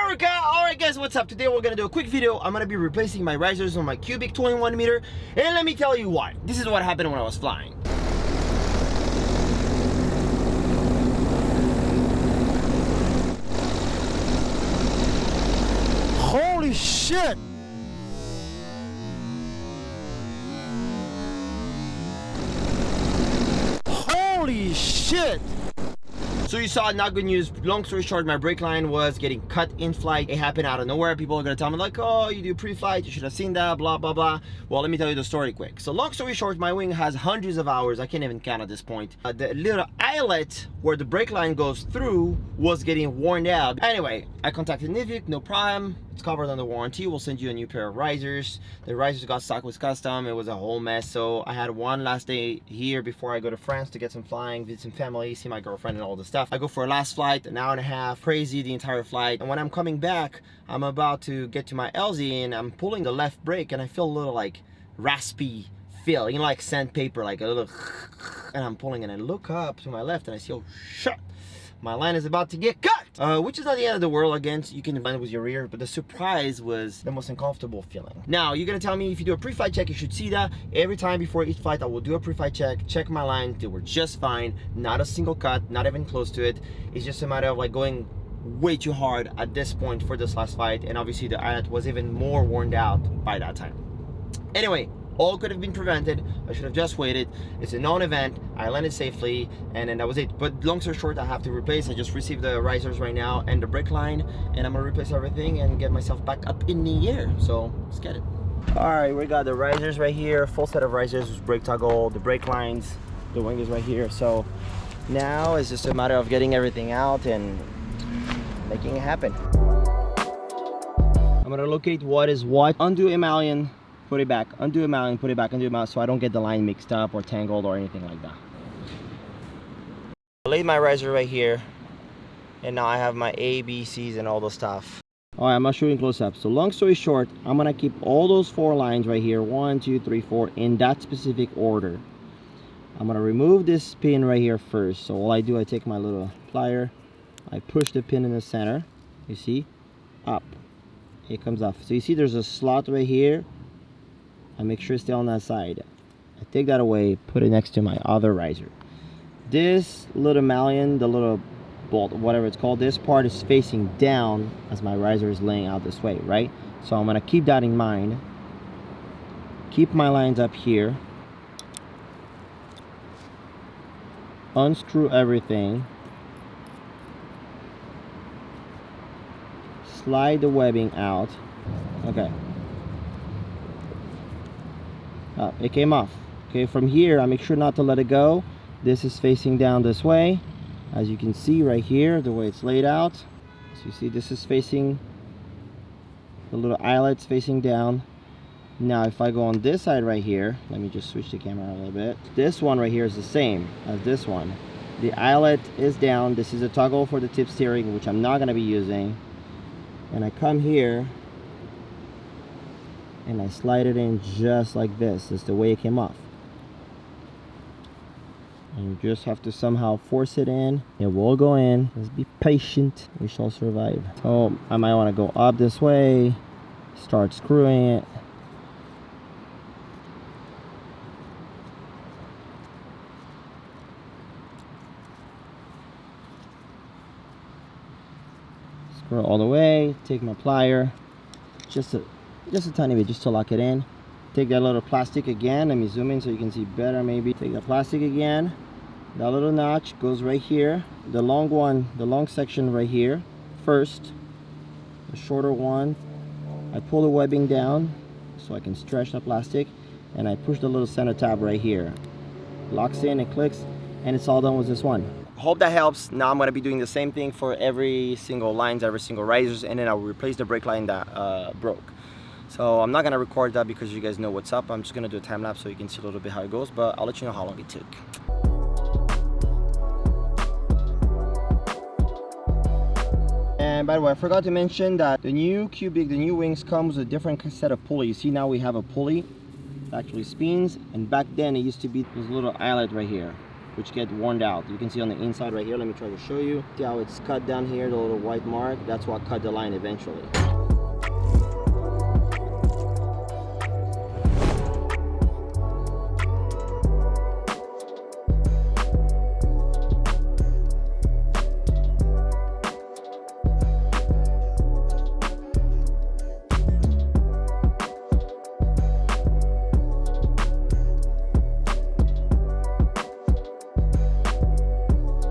America! Alright guys, what's up? Today we're gonna do a quick video. I'm gonna be replacing my risers on my Qubik 21mm, and let me tell you why. This is what happened when I was flying. Holy shit! Holy shit! So you saw, not good news. Long story short, my brake line was getting cut in flight. It happened out of nowhere. People are gonna tell me like, oh, you do pre-flight, you should have seen that, blah, blah, blah. Well, let me tell you the story quick. So long story short, my wing has hundreds of hours. I can't even count at this point. The little eyelet where the brake line goes through was getting worn out. Anyway, I contacted Niviuk, no problem. It's covered under warranty. We'll send you a new pair of risers. The risers got stuck with custom. It was a whole mess. So I had one last day here before I go to France to get some flying, visit some family, see my girlfriend and all this stuff. I go for a last flight, an hour and a half, crazy the entire flight. And when I'm coming back, I'm about to get to my LZ and I'm pulling the left brake and I feel a little like raspy feel, you know, like sandpaper, like a little, and I'm pulling and I look up to my left and I see, oh shit, my line is about to get cut, which is not the end of the world. Again, you can land with your rear, but the surprise was the most uncomfortable feeling. Now, you're gonna tell me if you do a pre-flight check, you should see that. Every time before each flight, I will do a pre-flight check my lines. They were just fine, not a single cut, not even close to it. It's just a matter of like going way too hard at this point for this last flight, and obviously the eyelet was even more worn out by that time. Anyway, all could have been prevented. I should have just waited. It's a non-event. I landed safely, and then that was it. But long story short, I have to replace. I just received the risers right now and the brake line, and I'm gonna replace everything and get myself back up in the air. So let's get it. All right, we got the risers right here. Full set of risers with brake toggle, the brake lines, the wing is right here. So now it's just a matter of getting everything out and making it happen. I'm gonna locate what is what. Undo a malleon. Put it back, undo a malleon, put it back, undo a malleon, so I don't get the line mixed up or tangled or anything like that. I laid my riser right here, and now I have my A, B, C's and all the stuff. All right, I'm gonna show you close up. So long story short, I'm gonna keep all those 4 lines right here, 1, 2, 3, 4, in that specific order. I'm gonna remove this pin right here first. So all I do, I take my little plier, I push the pin in the center, you see, up, it comes off. So you see there's a slot right here. I make sure it's still on that side. I take that away, put it next to my other riser. This little malleon, the little bolt, whatever it's called, this part is facing down as my riser is laying out this way, right? So I'm gonna keep that in mind. Keep my lines up here. Unscrew everything. Slide the webbing out. Okay. It came off. Okay, from here I make sure not to let it go. This is facing down this way, as you can see right here, the way it's laid out. So you see this is facing, the little eyelet's facing down. Now if I go on this side right here, let me just switch the camera a little bit. This one right here is the same as this one. The eyelet is down. This is a toggle for the tip steering, which I'm not going to be using. And I come here and I slide it in just like this. That's the way it came off. And you just have to somehow force it in. It will go in. Just be patient. We shall survive. So I might want to go up this way, start screwing it. Screw it all the way. Take my plier. Just a tiny bit, just to lock it in. Take that little plastic again. Let me zoom in so you can see better maybe. Take the plastic again. That little notch goes right here. The long one, the long section right here first. The shorter one, I pull the webbing down so I can stretch the plastic, and I push the little center tab right here. Locks in, it clicks, and it's all done with this one. Hope that helps. Now I'm going to be doing the same thing for every single lines, every single risers, and then I'll replace the brake line that broke. So I'm not going to record that because you guys know what's up. I'm just going to do a time lapse so you can see a little bit how it goes, but I'll let you know how long it took. And by the way, I forgot to mention that the new Qubik, the new wings comes with a different set of pulley. You see now we have a pulley that actually spins, and back then it used to be this little eyelet right here. which get worn out. You can see on the inside right here. Let me try to show you. See how it's cut down here, the little white mark? That's what cut the line eventually.